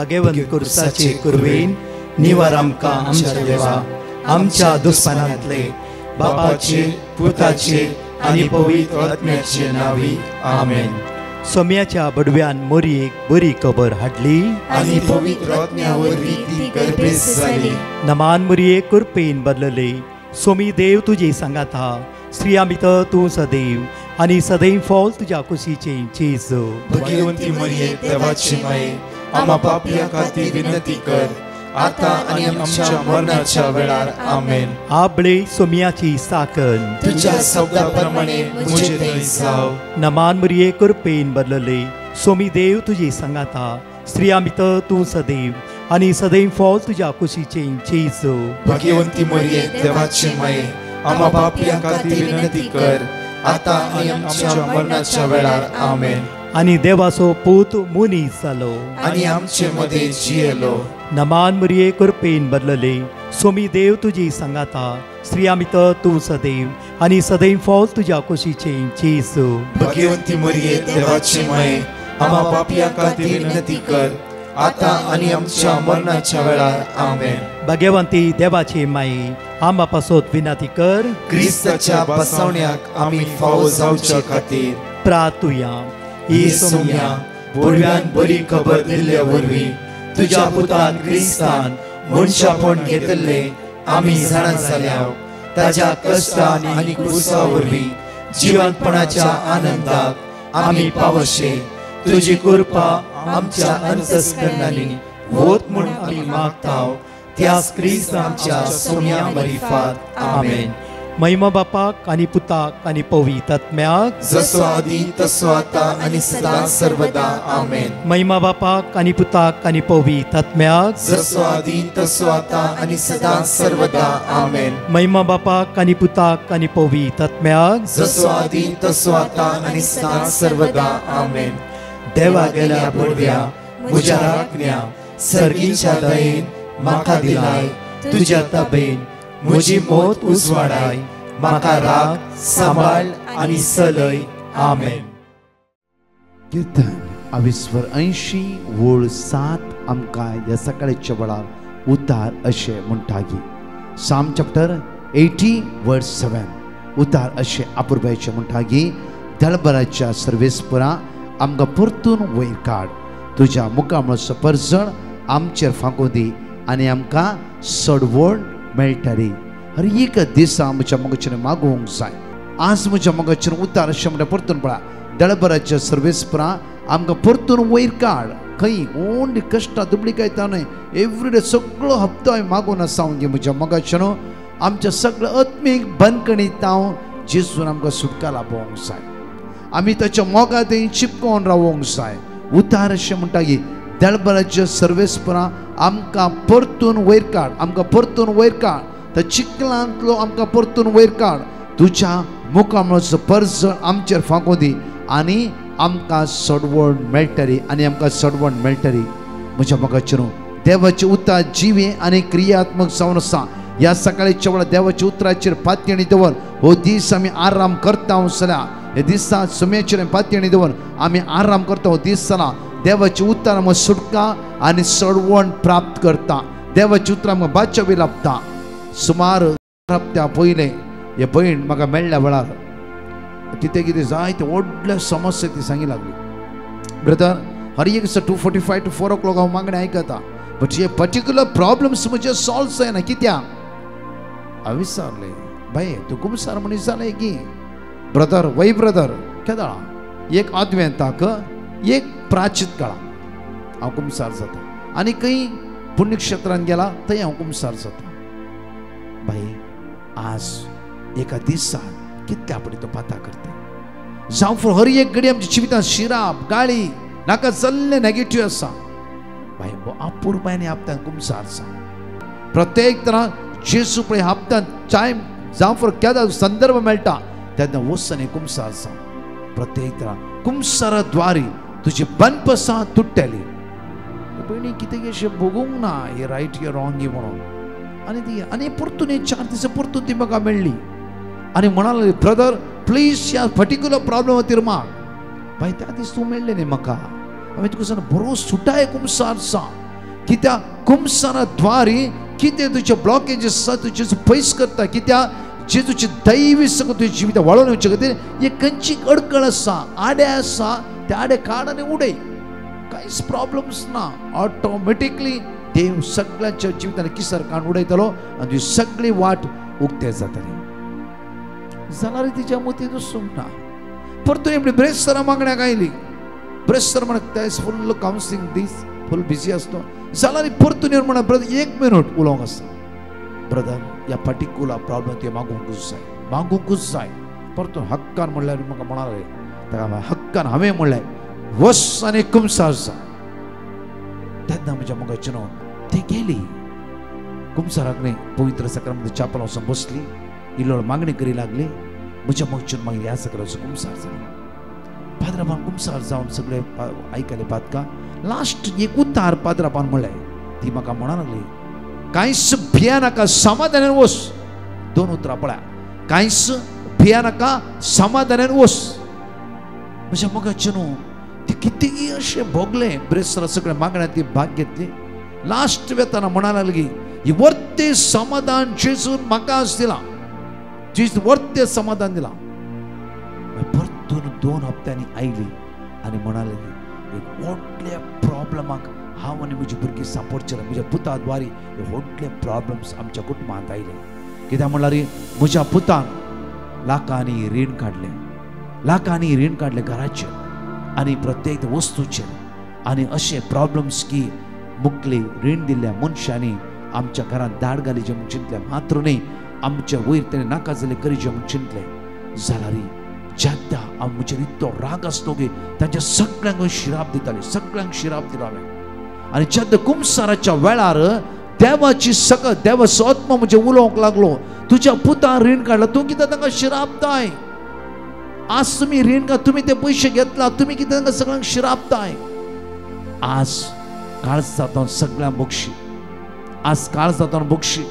भगवंत कुर्साचे कुरवेन निवार आमकां आमच्या देवा आमच्या दुस्मनांतले बापाचे पुताचे आनी पवित्र आत्म्याचे नावी आमेन. सोम्याच्या बडव्यान मोरयेक बरी खबर हाडली आनी पवित्र आत्म्या वरवीं ती गर्भेस जाली. नमान मोरये कुरपेन बदलले. सोमी देव तुजे सांगात हा. स्त्रिया भितर तूं सदैव आनी सदैव फॉल तुज्या कुशीचे चेज. भगवंती मरिये देवाची माये आम्हा पापियां खातीर विनंती कर आता आनी आमच्या मरणाच्या वेळार आमेन. आबळे सोम्याची साकन तुझ्या शब्दाप्रमाणे मुझे थंय जाव. नमान मोरये कुरपेन बदलले. सोमी देव तुजे सांगात हा. स्त्रिया भितर तूं सदैव आनी सदैव फॉल तुज्या कुशीचे चेज. भगवंती मरिये देवाची माये आम्हा पापियां खातीर विनंती कर आता आनी आमच्या मरणाच्या वेळार आमेन. आनी देवाचो पूत मुनीस जालो आनी आमचे मदे जियेलो. नमान मोरये कुरपेन बदलले. सोमी देव तुजी सांगात हा. स्त्रिया भितर तूं सदैव आनी सदैव फॉल तुज्या कुशीचे चेज. भगवंती मरिये देवाची माये आम्हा पापियां खातीर विनंती कर आता आनी आमच्या मरणाच्या वेळार आमेन. भगवंती देवाचे माये आम्हा पासत विनंती कर. क्रिस्ताच्या बसवण्याक आमी फावो जावचे खातीर प्रार्थुया. ही सोम्या बडव्यान बरी खबर दिल्ल्या वरवीं तुज्या पुतान क्रिस्तान मनशापण घेतले आमी जाणा जाल्या. ताज्या कश्टान आनी क्रुसा वरवीं जिवंतपणाच्या आनंदाक आमी पावशे. तुजी कृपा आमच्या अंतस्करणांनी होत म्हूण आमी मागताव. त्याच क्रिस्त आमच्या सोम्या मरिफात आमेन. महिमा बापाक आनी पुताक आनी पवित्र आत्म्याक जसो आदी तसो आता आनी सदां सर्वदा आमेन. महिमा बापाक आनी पुताक आनी पवित्र आत्म्याक जसो आदी तसो आता आनी सदां सर्वदा आमेन. महिमा बापाक आनी पुताक आनी पवित्र आत्म्याक जसो आदी तसो आता आनी सदां सर्वदा आमेन. देवा गेल्या बडव्या म्हज्या राखण्या सर्गीच्या दयेन म्हाका दिलाय. तुज्या तबेन म्हजी मोत उजवाडाय. म्हाका राख सांबाळ आनी चलय. आमेन. कीर्तन 80 वोळ 7 आमकां ह्या सकाळच्या वेळार उद्धार अशें म्हणटागी. साम चॅप्टर 80 वर्स 7 उद्धार अशें अपुर्बायेचें म्हणटागी. दळबराच्या सर्वेस्परा आमकां परतून वयर काड. तुज्या मुखामळाचो परजण आमचेर फांकून दी आनी आमकां सडवण मेळटली. हर एक दिसा म्हज्या मोगाचेर मागोवंक जाय. आज म्हज्या मोगाचेर उद्धार अशें म्हणटा परतून पळा. दळबराच्या सर्वेस्परा आमकां परतून वयर काड. खंय ओन्ली कश्टां दुबळीकायता न्हय. एवरीडे सगळो हप्तो हांवें मागून आसा म्हणजे म्हज्या मोगाचेर आमच्या सगळ्या आत्मीक बंदखणींत हांव जेजून आमकां सुटका लाभोवंक जाय. आमी ताच्या मोगात चिपकोवन रावोंक जाय. उद्धार अशें म्हणटा की दळबराच्या सर्वेस्परा आमकां परतून वयर काड. आमकां परतून वयर काड. त्या चिखलांतलो आमकां परतून वयर काड. तुज्या मुखामळाचो परजण आमचेर फांकून दी आनी आमकां सडवण मेळटली आनी आमकां सडवण मेळटली. म्हज्या मोगाचेर देवाचे उतर जिवे आनी क्रियात्मक जावन आसा. ह्या सकाळच्या वेळार देवाच्या उतराचेर पातयणी दवर. हो दीस आमी आराम करता जाल्यार हे दिसा सोम्याचेर पातयणी दवर आमी आराम करता. हो दीस जाला देवाचे उतर आमकां सुटका आनी सडवण प्राप्त करता. देवाचे उतर आमकां बाचावी लाभता. सुमार हप्त्या पयले हे भयण म्हाका मेळ्ळ्या वेळार तिथे कितें जायते व्हडले समस्या ती सांगी लागली. ब्रदर हर एक 2:45 to 4 o'clock हांव मागणें आयकता. बट हे पर्टिक्युलर प्रॉब्लम्स म्हजे सॉल्व जायना. कित्याक हांवें विचारलें बाय तूं कुमसार मनीस जालें की. ब्रदर वय ब्रदर केदाळा एक आदवेंताक एक प्राचीत काळा हांव कुमसार जाता आनी खंय पुण्यक्षेत्रांत गेला थंय हांव कुमसार जाता. बाई आज एका दिसात कितले आपण तो पाता करता. जावं फॉर हर एक घडी आमच्या जिवितांत शिराप गाळी नाका चल्ले नेगेटिव्ह आसा. बाई अपुरबायने हप्त्यान कुमसार जा. प्रत्येक तरां जेजू पळय हप्त्यान टायम जावं फॉर केदा संदर्भ मेळटा तेन्ना वचून कुमसार जा. प्रत्येक तरां कुमसारा द्वारे तुजी बनपसां तुट्टेली. पयलीं कितें अशें बगूंक ना हे रायट हे रॉंग म्हणून. आनी परतून 4 दीस परतून ती म्हाका मेळ्ळी आनी म्हणाली ब्रदर प्लीज ह्या पर्टिक्युलर प्रॉब्लम खातीर माग. बाय त्या दीस तूं मेळ्ळें न्ही म्हाका. हांवें तुका सांग बरो सुटाय कुमसार सा कित्या कुमसाराद्वारे कितें तुझे ब्लॉकेज आसा तुझे पयस करता कित्या जेजूची दैवी सगळं तुझे जिवीत वाळून येवचे खातीर एक खंयची अडकळ आसा आडे आसा ते आडे काड आनी उडय कांयच प्रॉब्लम्स ना ऑटोमॅटिकली देव सगळ्यांच्या जिवितान किसर काडून उडयतलो आनी तुजी सगळी वाट उक्ते जातली जाल्यार तिच्या मतीन वचूंक ना परतून एपडी ब्रेस्तारा मागण्याक आयली ब्रेस्तार म्हणत ते फुल्ल कावन्सिलींग दीस फुल बिजी आसलो जाल्यार परतून येवन म्हणत ब्रदर 1 मिनट उलोवंक आसा ब्रदर ह्या पर्टिक्युलर प्रॉब्लम तुवें मागूंकूच जाय परतून हक्कान म्हणल्यार म्हाका म्हणाले ताका हक्कान हांवें म्हणलें वस आनी कुमसार जा तेन्ना म्हज्या मोगाचें ती गेली कुमसाराक न्ही पवित्र सक्रमांत चापल वचून बसली इल्लो मागणी करी लागली म्हज्या मोगाचें मागीर ह्या सगळ्या कुमसार जाली पाद्रापान कुमसार जावन सगळे आयकले पातका लास्ट एक उतार पाद्रापान म्हणलें ती म्हाका म्हणा लागली कांयच भिया नाका समाधानान वच 2 उतरां पळया कांयच भिया नाका समाधानान वच म्हज्या मोगाचें न्हू ती कितेंय अशें भोगलें ब्रेस्तार सगळें मागण्यात ती भाग घेतली लास्ट वेताना म्हणा लागली ही वर्ते समाधान जेजून म्हाका दिलां जेजू वर्ते समाधान दिलां परतून 2 हप्त्यांनी आयली आनी म्हणा लागली एक व्हडल्या प्रॉब्लमाक हांव आनी म्हजी भुरगीं सांपडचे म्हज्या पुता द्वारे व्हडले प्रॉब्लम्स आमच्या कुटुंबांत आयले कित्याक म्हणल्यार म्हज्या पुतान लाखांनी रीण काडले घराचेर आनी प्रत्येक वस्तूचेर आनी अशे प्रॉब्लम्स की मुखले रीण दिल्ल्या मनशांनी आमच्या घरांत दाड घालीचे म्हूण चिंतले मात्र न्ही आमच्या वयर तेणें नाका जालें करीचे म्हूण चिंतले जाल्यार जेद्दा हांव म्हजेर इतलो राग आसलो की तांच्या सगळ्यांक शिराप दिताले सगळ्यांक शिराप दिलो हांवें आनी जेद्दा कुमसाराच्या वेळार देवाची सकत देवाचो आत्मा म्हणजे उलोवंक लागलो तुज्या पुतान रीण काडला तूं कित्याक तांकां शिराप दाय आज तुम्ही रीण का तुम्ही ते पैसे घेतला तुम्ही किती तांकां सगळ्यांक शिराप दाय आज काळ जाता सगळ्यांक बक्षी आज काळ जाता बक्षी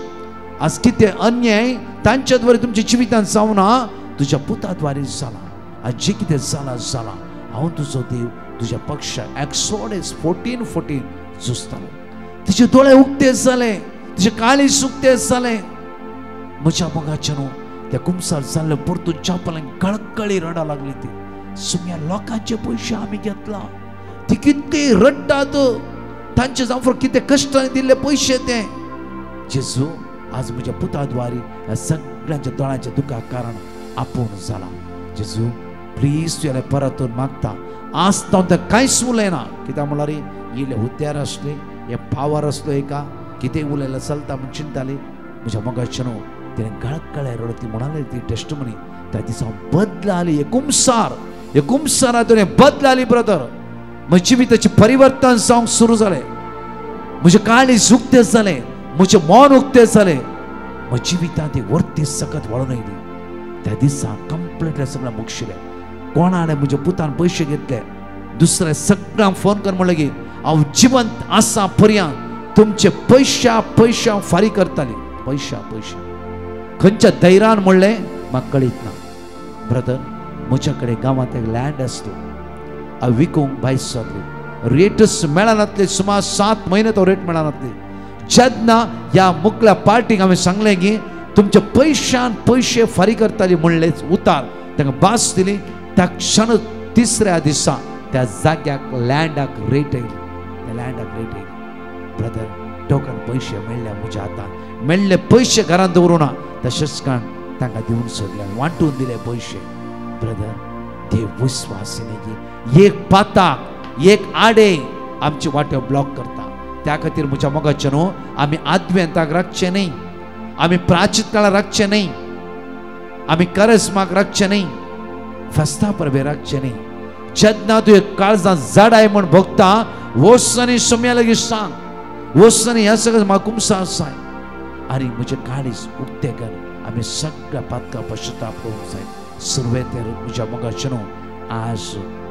आज कितें अन्याय तांच्या द्वारे तुमच्या जिवितांत जावना तुज्या पुता द्वारे जाला आज जे कितें जाला हांव तुजो देव तुज्या पक्षा एक्सोडस 14:14 झुजतालो तिचे दोळे उक्ते जाले तिचे काळीज उक्ते जाले म्हज्या मोगाचें न्हू त्या कुमसार जाल्ले परतून चापलांक कळकळी रडा लागली ती सुम्या लोकांचे पयशे आमी घेतला ती कितले रडटात तांचे जावं कितें कश्टांनी दिल्ले पयशे ते जेजू आज म्हज्या पुता द्वारे ह्या सगळ्यांच्या दोळ्यांच्या दुखाक कारण आपूण जाला जेजू प्लीज तुवें परतून मागता आज हांव कांयच उलयना कित्याक म्हळ्यार इल्ले हुद्द्यार आसले हे पावर आसलो एका कितें उलयल्यार चलता म्हूण चिंताली म्हज्या मोगाचें न्हू तिणें गळकळे रडत ती म्हणाली ती टेस्टमनी त्या दिसा बदलाली हे कुमसारा तिणें बदलाली ब्रदर म्हज्या जिविताचें परिवर्तन जावंक सुरू जालें म्हजें काळीज उक्तें जालें म्हजें मन उक्तें जालें म्हज्या जिवितांत ती वर्ती सकत वळून येयली त्या दिसा कंप्लीटली सगळें मुक्षिलें कोणाने म्हज्या पुतान पयशे घेतले दुसऱ्या सगळ्यांक फोन कर म्हणलें की हांव जिवंत आसा पर्यंत तुमचे पैशा फारीक करताली पैशे खंयच्या धैर्यान म्हणलें म्हाका कळीत ना ब्रदर म्हज्या कडेन गांवांत एक लँड आसलो हांव विकूंक भायस जातली रेटच मेळनातली सुमार 7 म्हयने तो रेट मेळनातली जेन्ना ह्या मुखल्या पार्टीक हांवें सांगलें की तुमच्या पैशे फारीक करताली म्हणले उतार तांकां भास दिली त्या क्षण तिसऱ्या दिसा त्या जाग्याक लँडाक रेट येयली ब्रदर टोकन पयशे मेळ्ळे म्हज्या हातांत मेळ्ळे पयशे घरांत दवरूं ना तशेंच काण तांकां दिवन सोडले वांटून दिले पयशे ब्रदर देव विश्वासीने की एक पाताक एक आडे आमचे वाटे ब्लॉक करता त्या खातीर म्हज्या मोगाचें न्हू आमी आद्वेंताक राखचे न्ही आमी प्राचीत काळार राखचे न्ही आमी करस्माक राखचे न्ही फेस्ता परबे राखचे न्ही जेन्ना तुवें काळजांत जडाय म्हूण भोगता वच आनी सोम्या लागीं सांग वच आनी ह्या सगळें म्हाका कुमसार जाय आनी म्हजें काळीज उक्तें कर आमी सगळ्या पातका पश्चाताप करूंक जाय सुरवेतेर म्हज्या मोगाचें न्हू आज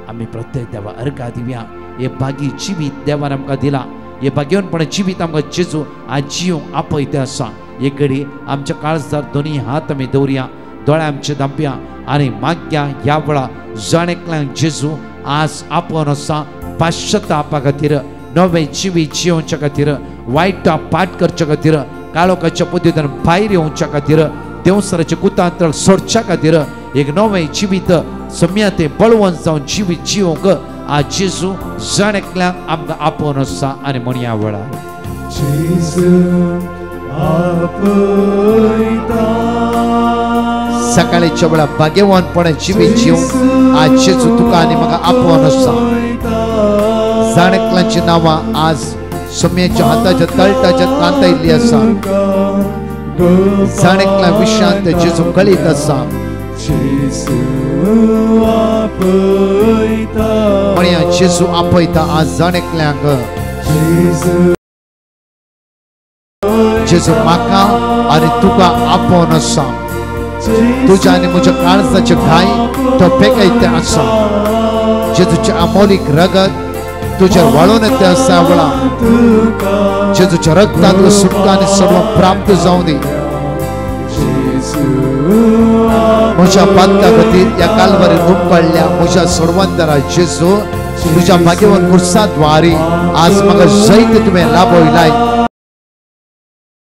आमी प्रत्येक देवा अर्घा दिवया हे बागी जिवीत देवान आमकां दिला हे भाग्यवनपणे जिवीत आमकां जेजू आज जिवंक आपयते आसा एक घडी आमच्या काळजार दोनी हात आमी दवरया दोळे आमचे धांपया आनी मागया ह्या वेळा जाणेकल्यांक जेजू आज आपोवन आसा पाश्चातापा खातीर नवे जिवीत जिवच्या खातीर वायटा पाट करच्या खातीर काळोखाच्या पद्दतीन भायर येवच्या खातीर देवसराचे कुतांत्र सोडच्या खातीर एक नवे जिवीत सम्या ते बळवंत जावन जिवीत जिवंक आज जेजू जाणेकल्यांक आमकां आपोवन आसा आनी म्हणया वेळार सकाळीच्या वेळार भाग्यवानपणे जिवीत जिवंक आज जेजू तुका आनी म्हाका आपोवन आसा जाणेकल्यांची नांवां आज सम्याच्या हाताच्या तळटाच्या कांतायिल्ली आसा जाणेकल्या विशांत जेजू कळीत आसा म्हणया जेजू आपयता आज जाणेकल्यांक जेजू म्हाका आनी तुका आपोवन आसा तुज्या आनी म्हज्या काळजाचे घाय तो पेकयते आसा जेजूचे अमोलीक रगत तुझे वळून येते आसा वळा जेजूच्या रगतांतलो सुटका आनी सर्व प्राप्त जावं दी म्हज्या पातका खातीर या कालवारीर उपकळ्ळ्या म्हज्या सोडवंतरा जेजू तुज्या भाग्यवान कुर्सा द्वारी आज म्हाका जैत तुवें लाभयलाय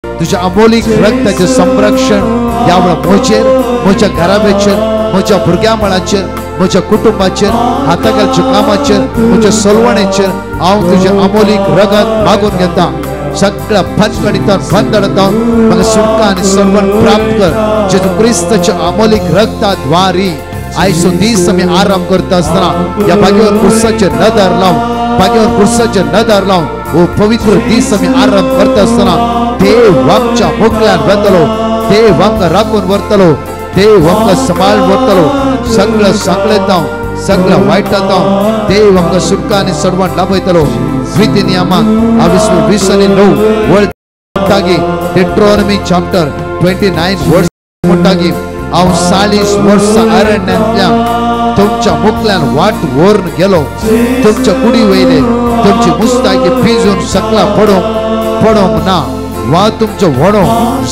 तुझ्या अमोलीक रगताचें संरक्षण ह्या वेळा म्हजेर म्हज्या घराब्याचेर म्हज्या भुरग्यां मळाचेर म्हज्या कुटुंबाचेर हाताखालच्या कामाचेर म्हज्या सोलवणेचेर हांव तुजें अमोलीक रगत मागून घेता सगळ्या फटकणीतून बंदडांतून म्हाका सुटका आनी सर्वण प्राप्त कर जेजू क्रिस्ताच्या अमोलीक रगताद्वारी आयचो दीस आमी आराम करता आसतना ह्या भाग्यवान कुर्साचेर नदर लावन भाग्यवान कुर्साचेर नदर लावन हो पवित्र दीस आमी आराम करता आसतना देव आमच्या मुखल्यान वतलो देव आमकां राखून व्हरतलो देव आमकां सांबाळ व्हरतलो सगळं सांगलेतां सगळं वायटातां देव आमकां सुटका आनी सर्वण लाभयतलो द्वितीय नियमांक 20:9 वर्ड म्हणटागी डिट्रोनॉमी चॅप्टर 29 वर्ड म्हणटागी हांव 40 वर्सां अरण्यांतल्यान तुमच्या मुखल्यान वाट व्हरून गेलो तुमच्या कुडी वयले तुमची मुस्ताकी पिजून सकला पडोंक ना वा तुमचो व्हडो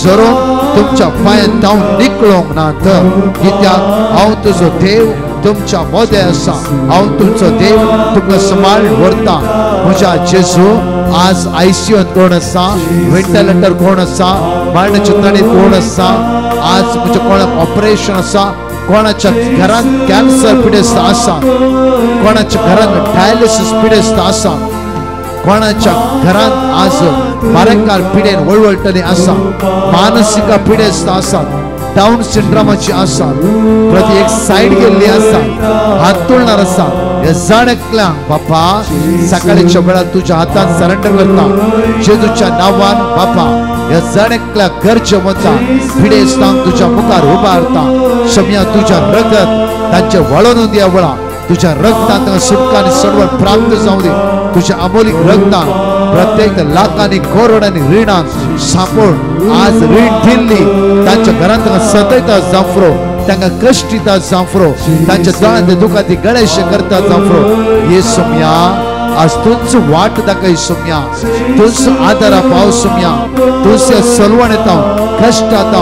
झरोन तुमच्या पांयां तावन निकळोंक ना तर कित्याक हांव तुजो देव तुमच्या मोदे आसा हांव तुमचो देव तुमकां सांबाळ व्हरता म्हज्या जेजू आज आयसीयूंत कोण आसा वेंटिलेटर कोण आसा मरणाच्या तडीत कोण आसा आज म्हज्या कोणाक ऑपरेशन आसा कोणाच्या घरांत कॅन्सर पिडेस्त आसा कोणाच्या घरांत डायलिसीस पिडेस्त आसा कोणाच्या घरांत आज मारेकार पिडेन वळवळटली आसा मानसिक पिडेस्त आसात डाउन सिंड्रोमाची आसात प्रति एक साइड गेल्ली आसा हात तुळणार आसा हे जाणेकल्यांक बापा सकाळीच्या वेळार तुज्या हातांत सरेंडर करता जेजूच्या नांवान बापा ह्या जाणेकल्यांक गरजे वता पिडेस्तांक तुज्या मुखार उबारता शम्या तुज्या रगत तांचे वळोवन दिया वळा तुझ्या रक्तांत सुटका आणि सर्व प्राप्त जाऊ दे तुझ्या अमोलिक रक्तांत प्रत्येक लाखांनी करोडांनी रिणांक सांपड आज रीण दिल्ली तांच्या घरांत सतयता जांफरो तांकां कश्टिता जांफरो तांच्या दोळ्यांत दुखाती गळेशे करता जांफरो हे सोम्या आज तुझ वाट दाखय सोम्या तुझ आदारा पाव सोम्या तुझे सलवण येता कष्टात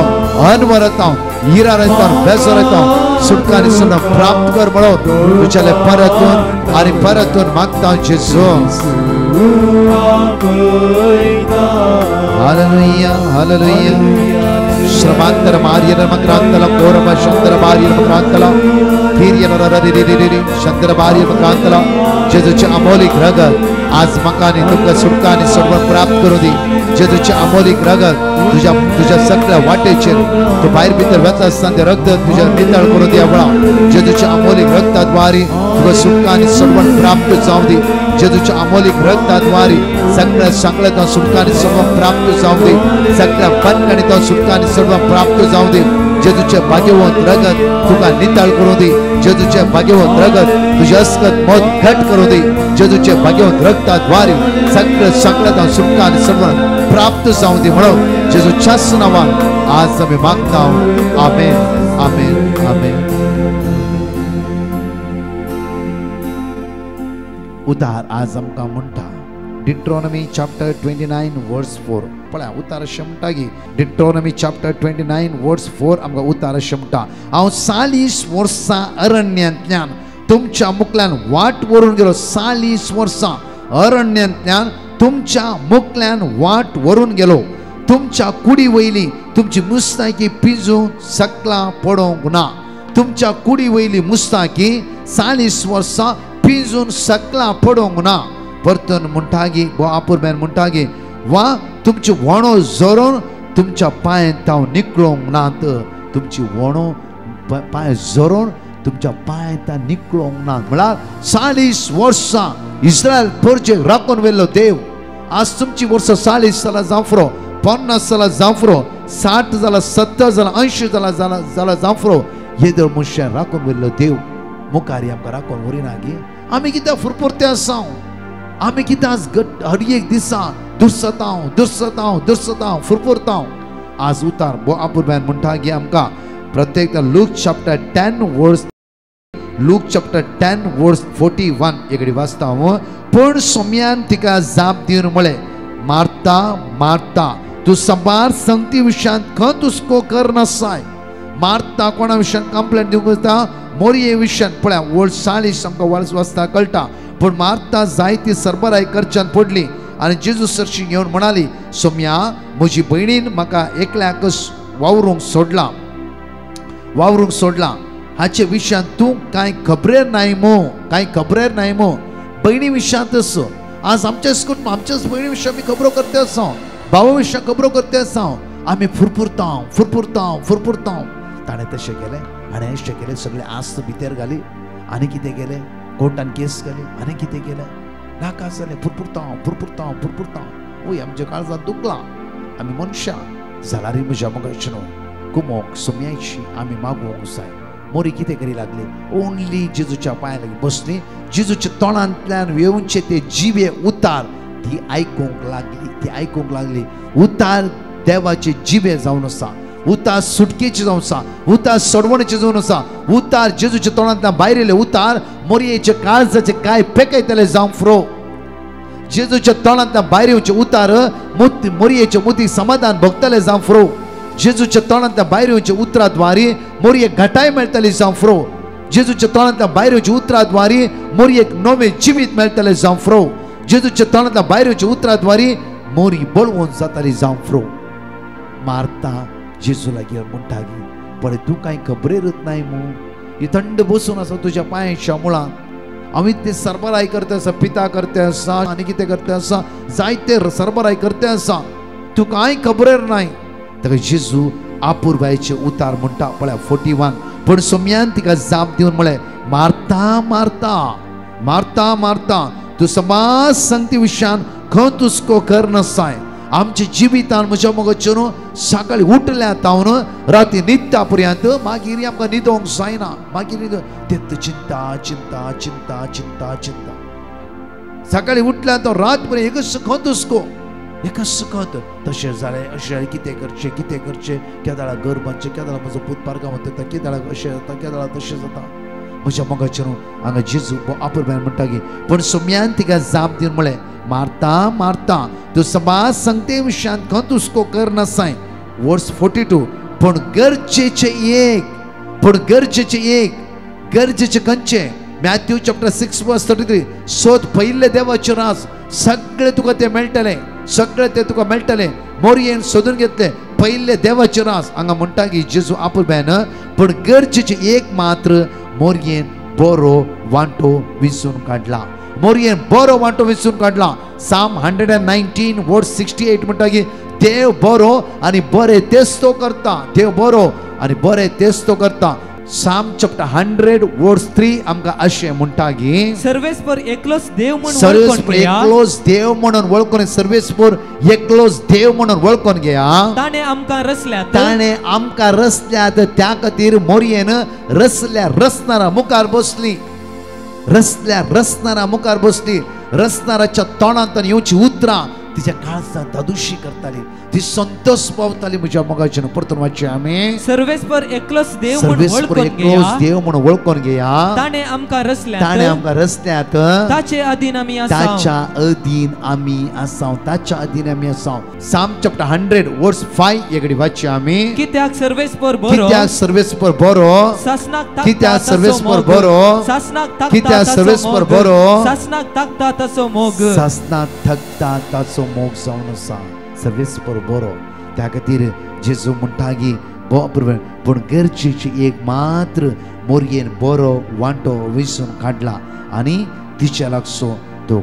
अनवरता हिरारता बेसरता सुटकानी सुन प्राप्त कर म्हणून तुझ्याले परतून आणि परतून मागता जेजू हालेलुया हालेलुया श्रमांतर मार्यर मक्रांतला कोरम शंकर मार्यर मक्रांतला हिरियर ररिरिरिरि शंकर मार्यर मक्रांतला जेजूचे अमोलिक रगत आज मकानी तुका सुटकानी सर्व प्राप्त करू दी जेजूचे अमोलिक रगत तुझ्या सगळ्या वाटेचेर तू बाहेर भितर वता आसतना ते रगत तुझ्या नितळ करू दी आवळा जेजूच्या अमोलिक रगताद्वारे तुका सुटकानी सर्व प्राप्त जाऊ दी जेजूच्या अमोलिक रगताद्वारे सगळ्या सांगल्यात सुटकानी सर्व प्राप्त जाऊ दे सगळ्या बंधकांनी सुटकानी सर्व प्राप्त जाऊ दे जेजूचे भाग्यवंत रगत तुका नितळ करू दे जेजूचे भाग्यवंत रगत तुझे अस्कत मौत घट करू दे जेजूचे भाग्यवंत रगताद्वारे सगळ्या सांगल्यात सुटकानी सर्व प्राप्त जाऊ दे म्हणून जेजूच्या नावान आज आम्ही मागता आमेन आमेन आमेन उदार आज आमकां म्हणटा डिट्रोनॉमी चॅप्टर 29 वर्स 4 पळया उतार अशें म्हणटा की डिट्रोनॉमी चॅप्टर 29 वर्स 4 आमकां उतार अशें म्हणटा हांव 40 वर्सां अरण्यांतल्यान तुमच्या मुखल्यान वाट व्हरून गेलो 40 वर्सां अरण्यांतल्यान तुमच्या मुखल्यान वाट व्हरून गेलो. तुमच्या कुडी वयली तुमची मुस्ताकी पिंजून सकला पडोंक ना. तुमच्या कुडी वयली मुस्ताकी 40 वर्सां पिंजून सकला पडोंक ना. परतून म्हणटागी आपुरब्यान म्हणटागी वा तुमची वणो जोरून तुमच्या पांयां हांव निकळोंक नात. तुमची वणो पांय जोरून तुमच्या पांयां निकळोंक ना. म्हळ्यार 40 वर्सां इस्रायल परजेक राखून व्हेल्लो देव आज तुमची वर्सां 40 जाल्यार जावफ्रो, 50 जाल्यार जावफ्रो, 60 जाल्यार 70 जाल्यार 80 जाल्यार जावफ्रो. हे देव मनशान राखून व्हेल्लो देव मुखार आमकां राखून व्हरिना गे. आमी कित्याक फुरफुरते आसा? आमी कित्याक हर एक दिसा दुर्सतांव फुरफुरतांव? आज उतार आपुरब्यान म्हणटा गे आमकां प्रत्येक लूक चॅप्टर 10 वर्स लूक चॅप्टर 10 वर्स 41 एकडी वाचता हांव. पूण सोम्यान तिका जाप दिवन म्हळें, मार्ता मार्ता तूं सबार संगती विशयांत खंय तुस्को करनासाय. मार्ता कोणा विशयान कंप्लेंट दिवंक वता? मोरये विशयान. पळया वोल्ड 40 आमकां वाचता कळटा. पूण मार्ता जायती सरबराय करच्यान पडली आनी जेजू सरशी घेवन म्हणाली, सोम्या म्हजी भयणीन म्हाका एकल्याकच वावरूंक सोडला. हाचे विशयान तूं कांय खबरेर नाय मो. भयणी विशयांतच आज आमच्याच भयणी विशयां आमी खबरो करते आसा, भावा विशयां खबरो करते आसा. आमी फुरफुरतांव. ताणें तशें केलें आनी अशें केलें. सगळे आस्त भितर घाली आनी कितें केलें? कोर्टान केस घाली आनी कितें केलें? नाका जालें. फुरफुरतांव. ओय आमच्या काळजांत दुखलां. आमी मनशां जाल्यारय म्हज्या मोगाची न्हू कुमोक सोम्याची आमी मागोवंक जाय. मोरी कितें करी लागली? ओन्ली जेजूच्या पांया लागीं बसली. जेजूच्या तोंडांतल्यान येवचे ते जिवे उतार ती आयकूंक लागली. उतार देवाचे जिवे जावन आसा. उतार सुटकेचे जावन आसा. उतार सोडवणेचे जावन आसा. उतार जेजूच्या तोंडांतल्यान भायर येयले उतार मोरयेचे काळजाचे काय पेकयतले जावं फ्रो. जेजूच्या तोंडांतल्यान भायर येवचे उतार मोरयेचे मुतीक समाधान भोगतले जावं फ्रो. जेजूच्या तोंडांतल्यान भायर येवचे उतराद्वारी मोरयेक घटाय मेळटली जावं फ्रो. जेजूच्या तोंडांतल्यान भायर येवचे उतराद्वारी मोरयेक नवे जिवीत मेळटले जावं फ्रो. जेजूच्या तोंडांतल्यान भायर येवचे उतराद्वारी मोरी बळवून जाताली जावं फ्रो. मार्ता जेजू लागीं म्हणटागी, पळय तूं कांय खबरेरच नाय मू. ही थंड बसून आसा तुज्या पांयाच्या मुळांत. आमी ते सरबराय करते आसा, पिता करते आसा आनी कितें करते आसा, जायते सरबराय करते आसा. तूं कांय खबरेर नाय. ताका जेजू आपुरबायेचे उतार म्हणटा पळय 41. पूण सोम्यान तिका जाप दिवन म्हळें, मार्ता तूं सबार संगती विशयान खंय तुस्को करनासाय. आमच्या जिवितान म्हज्या मोगाचेर सकाळी उठल्या तावन राती न्हिदता पर्यंत मागीर आमकां न्हिदोंक जायना. मागीर तें चिंता. सकाळी उठल्या तो रात पर्यंत एकच सुखत तशें जालें अशें कितें करचें केदाळा घर बांदचें, केदाळा म्हजो पूत पारगांव वता, केदाळा अशें जाता, केदाळा तशें जाता. म्हज्या मोगाचेर हांगा जेजू आपुरब्यान म्हणटा की पूण सोम्यान तिका जाप दिवन म्हळें, मार्ता तूं सबार संगते विशयांत खंय तुस्को करनासाय. वर्स 42. पूण गरजेचे खंयचे? मॅथ्यू चॅप्टर 6 वर्स 33. सोद पयले देवाचे राज सगळे तुका ते मेळटले. मोरयेन सोदून घेतले पयले देवाचे राज. हांगा म्हणटा की जेजू आपुरब्यान पूण गरजेचे एक मात्र मोरयेन बरो वांटो विंचून काडला. साम 119 वर्स 68 म्हणटा की देव बरो आनी बरें तेच तो करता. साम चॅप्टर 100 वर्स 3 आमकां अशें म्हणटा की सर्वेस्पर एकलोच देव म्हणून वळखून सर्वेस्पर एकलोच देव म्हणून वळखून घेया. ताणे आमकां रचल्यात त्या खातीर मोरयेन रचणारा मुखार बसली. रचणाराच्या तोंडांतल्यान येवची उतरां तिच्या काळजात दादुशी करताली, ती संतोष पावताली म्हज्या मोगाच्यान. परतून वाचचे आमी. सर्वेस्पर एकलोच देव म्हणून सर्वेस्पर वळखून एकलोच घेया. देव म्हणून वळखून घेया. ताणे आमकां रचल्यात. ताणे आमकां रचल्यात. ताचे अधीन आमी आसां. ताच्या अधीन आमी आसां. ताच्या अधीन आमी आसां. साम चॅप्टर 100 वर्स 5 एकडी वाचचे आमी. कित्याक सर्वेस्पर बरो. कित्याक सर्वेस्पर बरो. सासनाक ताकता कित्याक तसो सर्वेस्पर मोग. बरो. सासनाक ताकता कित्याक तसो सर्वेस्पर मोग. बरो. सासनाक ताकता तसो मोग. सासनाक थकता ताचो मोग जावन आसा. सर्वेस्पर बरो. त्या खातीर जेजू म्हणटा की पूण गरजेची एक मात्र मोरयेन बरो वांटो विसून काडला आनी तिच्या लागसो तो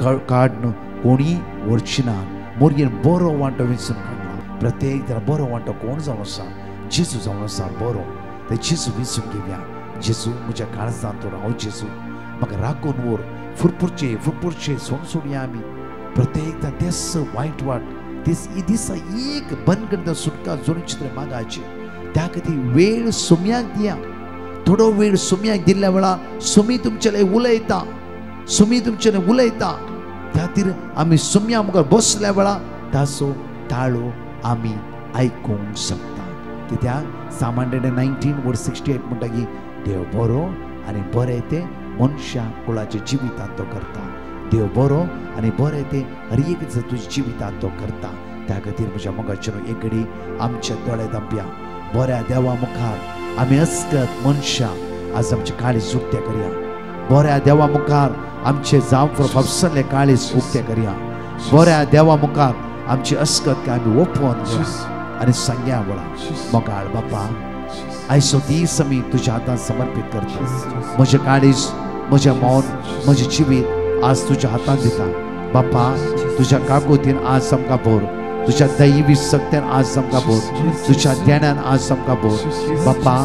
काडून कोणी व्हरची ना. मोरयेन बरो वांटो विसून काडला. प्रत्येक तरा बरो वांटो कोण जावन आसा? जेजू जावन आसा बरो. ते जेजू विसून घेवया. जेजू म्हज्या काळजांत राव. जेजू म्हाका राखून व्हर. फुरफुरचे सोडया आमी. प्रत्येकदा तेच वायट वाट तेच दिसा एक बनगड सुटका जोडून मागाची. त्या खातीर वेळ सुम्याक दिया. थोडो वेळ सुम्याक दिल्ल्या वेळा सुमी तुमचे उलयता. सुमी तुमचे उलयता. त्या खातीर आमी सुम्या मुखार बसल्या वेळा ताचो ताळो आमी आयकूंक शकता. कित्याक साम 119 वर्स 68 म्हणटा की देव बरो आनी बरें ते मनशा कुळाच्या जिवितांत तो करता. देव बरो आनी बरें ते हर एक तुज्या जिवितांत तो करता. त्या खातीर म्हज्या मोगाचेर एक घडी आमचे दोळे धांपया. बऱ्या देवा मुखार आमी अस्कत मनशा आज आमचे काळीज उक्ते करया. बऱ्या देवा मुखार आमचे जावं फावसले काळीज उक्ते करया. बऱ्या देवा मुखार आमची अस्कत आमी ओपन आनी सांग्या वळा. मोगाळ बापा आयचो दीस आमी तुज्या हातांत समर्पीत करता. म्हजें काळीज, म्हजें मौन, म्हजें जिवीत आज तुज्या हातांत दिता. बापा तुज्या काकुतीन आज आमकां भर. तुज्या दैवी सक्त्यान आज आमकां भर. तुज्या ध्यानान आज आमकां भर. बापा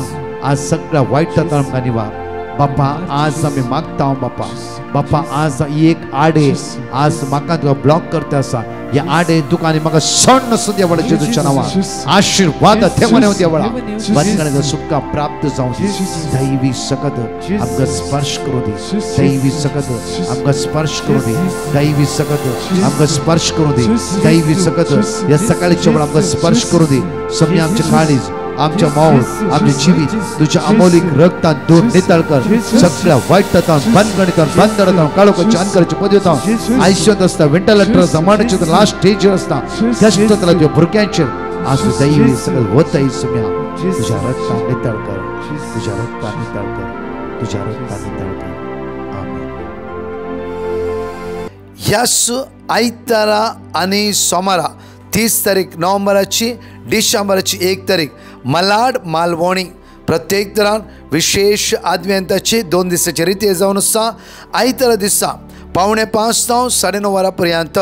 आज सगळ्या वायटांतल्यान आमकां निवार. बापा आज आमी मागता बापा. बापा आज एक आडे आज म्हाका तुका ब्लॉक करता आसा. ह्या आडे तुका आनी म्हाका सण नसून देवळा जेजूच्या नांवान आशीर्वाद थेवून देवळा. बंदगणाचो सुटका प्राप्त जावं. दैवी सकत आमकां स्पर्श करूं दी. दैवी सकत आमकां स्पर्श करूं दी. दैवी सकत आमकां स्पर्श करूं दी. दैवी सकत ह्या सकाळच्या वेळा आमकां स्पर्श करूं दी. सगळें आमचें काळीज, आमच्या मौल, आमचे जिवीत तुझ्या अमोलिक रक्तान दूर नितळ कर. सगळ्या वाईटांतल्यान बंदगणितान बंदरांतल्यान काळोखाच्या अंतराच्या पदवींतल्यान आयुष्यांत आसता वेंटिलेटर जमान्याच्या लास्ट स्टेजीर आसता कश्टांतल्या तुज्या भुरग्यांचेर आज दैवी सगळं वताय सुम्या तुझ्या रक्तान नितळ कर. तुझ्या रक्तान नितळ कर. तुझ्या रक्तान नितळ कर. आमेन. ह्याच आयतारा आनी सोमारा 30 तारीख नोव्हेंबराची, डिसेंबराची 1 तारीख मलाड मालवणी प्रत्येक तरान विशेष आदव्यंताची 2 दिसाची रिती जावन आसा. आयतारा दिसा 5:45 to 9:30 वरांपर्यंत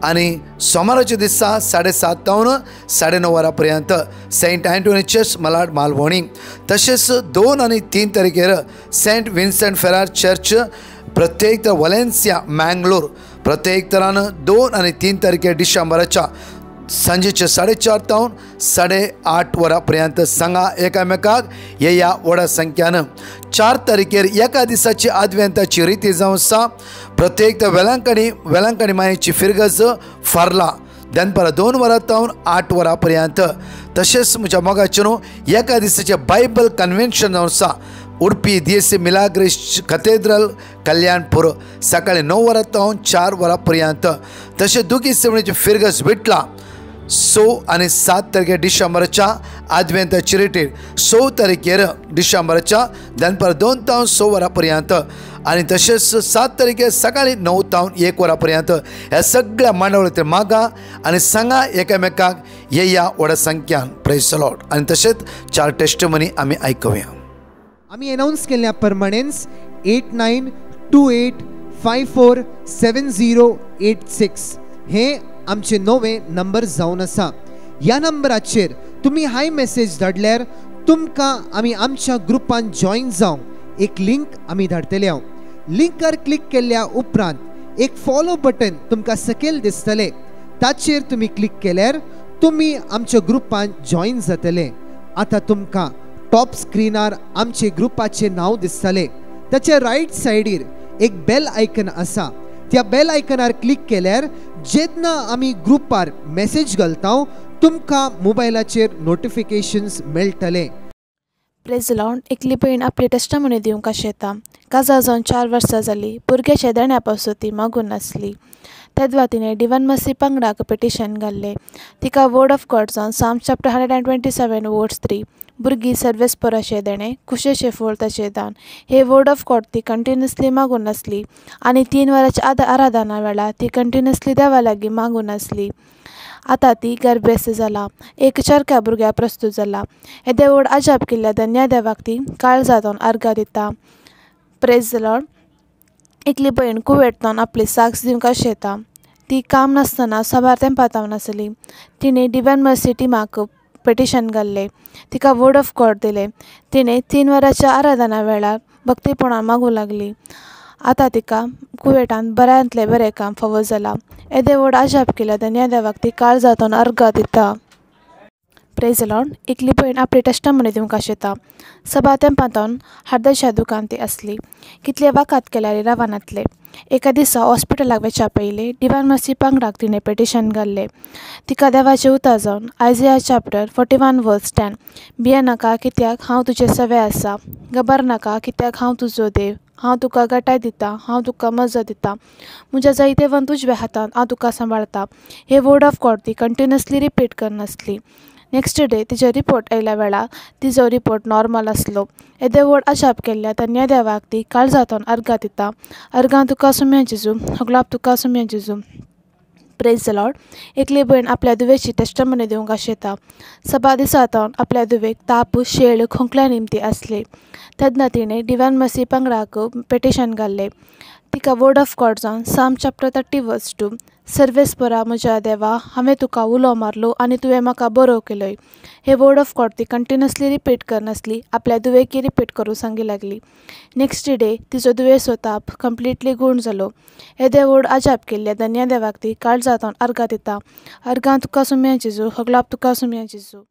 आनी सोमाराच्या दिसा 7:30 to 9:30 वरांपर्यंत saint Antony church Malad Malvani. तशेंच 2 आनी 3 तारखेर सेंट विन्सेंट फेरार चर्च प्रत्येक तर वलेन्सिया मँगलोर प्रत्येक तरान 2 आनी 3 तारखेर डिसेंबराच्या सांजेचे 4:30 to 8:30 वरांपर्यंत सांगा एकामेकाक येया व्हडा संख्यान. 4 तारखेर एका दिसाची आदव्यंताची रिती जावन आसा. प्रत्येक वेलांकणी मायेची फिरगज फारला दनपारां 2 वरां to 8 वरांपर्यंत. तशेंच म्हज्या मोगाचेर एका दिसाचे बायबल कन्वेन्शन जावन आसा. उडपी DSC मिलाग्रेस कथेड्रल कल्याणपूर सकाळी 9 वरां to 4 वरांपर्यंत. तशेंच दुगी सेवणेची फिरगज विटला 6 आनी 7 तारखेर डिसेंबराच्या आदव्यंताची रिटीर 6 तारखेर डिसेंबराच्या दनपार 2 to 6 वरांपर्यंत आनी तशेंच 7 तारखेर सकाळी 9 to 1 वरांपर्यंत. ह्या सगळ्या मांडवळींतले मागा आनी सांगा एकामेकाक येया व्हडा संख्यान. Praise the Lord. आनी तशेंच 4 टेस्टिमनी आमी आयकुया. आमी अनाउन्स केल्ल्या प्रमाणेच 8928547086 हे आमचे नवे नंबर जावन आसा. ह्या नंबराचेर तुमी हाय मेसेज धाडल्यार तुमकां आमी आमच्या ग्रुपान जॉइन जावंक एक लिंक आमी धाडटले. लिंकार क्लिक केल्ल्या उपरांत एक फॉलो बटन तुमकां सकयल दिसतले. ताचेर तुमी क्लिक केल्यार तुमी आमच्या ग्रुपान जॉइन जातले. आतां तुमकां टॉप स्क्रीनार आमचे ग्रुपाचे नाव दिसतले. ताच्या राईट सायडीर एक बेल आयकन आसा. त्या बेल आयकनार क्लिक केल्यार जेन्ना आमी ग्रुपार मेसेज घालता तुमकां मोबायलाचेर नोटिफिकेशन्स मेळटले. Praise Lord. एकली भयण आपली टेस्टमनी दिवंक आशेता. काजार जावन 4 वर्सां जाली. भुरग्याच्या देण्या पासून ती मागून नासली. तेदवा तिणें डिवान मसी पंगडाक पिटिशन घाल्लें. तिका वर्ड ऑफ गॉड जावन साम चॅप्टर 127 वर्ड्स 3 भुरगीं सर्वेस पोराचें देणें खुशेचें फळ ताचें दान हे वर्ड ऑफ गॉड ती कंटिन्युअसली मागून नासली आनी 3 वरांच्या आराधना वेळार ती कंटिन्युअसली देवा लागीं मागून नासली. आतां ती गर्भेस्त जाला. एक चरक्या भुरग्या प्रस्तूत जाला. हे देवूळ अजाप केल्ल्या धन्या देवाक ती काळजांतून अर्घा दिता. Praise the Lord. एकली भयण कुवेंतान आपली साक्ष दिवंक आशेता. ती काम नासतना सभार तेंपार पावून आसली. तिणें डिवाइन मर्सी टिमाक पिटिशन घाल्लें. तिका वर्ड ऑफ गॉड दिलें. तिणें 3 वरांच्या आराधना वेळार भक्तीपणान मागूं लागली. आतां तिका कुवेटान बऱ्यांतलें बरें काम फावो जालां. येदे व्हड अजाप केल्या धन्या देवाक ती काळजांतून अर्घा दिता. Praise Lord. एकली भयण आपली टेस्टमनी दिवंक आशेता. सभा तेंपांतून हृदयाच्या दुकान ती आसली. कितले वखद केल्यार रावनातले. एका दिसा हॉस्पिटलाक वचच्या पयलीं डिवाइन मर्सी पंगडाक तिणें पिटिशन घाल्लें. तिका देवाचें उतर जावन आयझाया चॅप्टर 41 वर्स 10 भिये नाका कित्याक हांव तुजे सवे आसा. घबरा नाका कित्याक हांव तुजो देव. हांव तुका घटाय दिता. हांव तुका मजत दिता. म्हज्या जायतेवन तुज्या हातांत हांव तुका सांबाळटा. हे वर्ड ऑफ गॉड ती कंटिन्युअसली रिपीट करनासली. नेक्स्ट डे तिचो रिपोर्ट आयल्या वेळार तिचो रिपोर्ट नॉर्मल आसलो. येदे व्हड अजाप केल्ल्या धन्या देवाक ती काळजांतून अर्घा दिता. अर्घां तुका सुम्या जेजू. होगलाप तुका सुम्या जेजू. Praise the Lord. एकली भयण आपल्या दुवेची टेस्टमनी दिवंक आशेता. सभा दिसांतून आपल्या दुवेक ताप शेळ खोंकल्या निमती आसले. तेन्ना तिणें डिवाइन मर्सी पंगडाक पिटिशन घाल्लें. तिका वर्ड ऑफ गॉड जावन साम चॅप्टर 30 वर्स 2 सर्वेस पोरा म्हज्या देवा हांवें तुका उलो मारलो आनी तुवें म्हाका बरो केलोय. हे वर्ड ऑफ गॉड ती कंटिन्युअसली रिपीट करनासली. आपल्या दुवेकी रिपीट करूं सांगी लागली. नेक्स्ट डे तिचो दुयेंसो ताप कंप्लिटली गूण जालो. येदे व्हड अजाप केल्ल्या धन्या देवाक ती काळजांतून अर्घा दिता. अर्घां तुका सुम्या जेजू. होगलाप तुका सुम्या जेजू.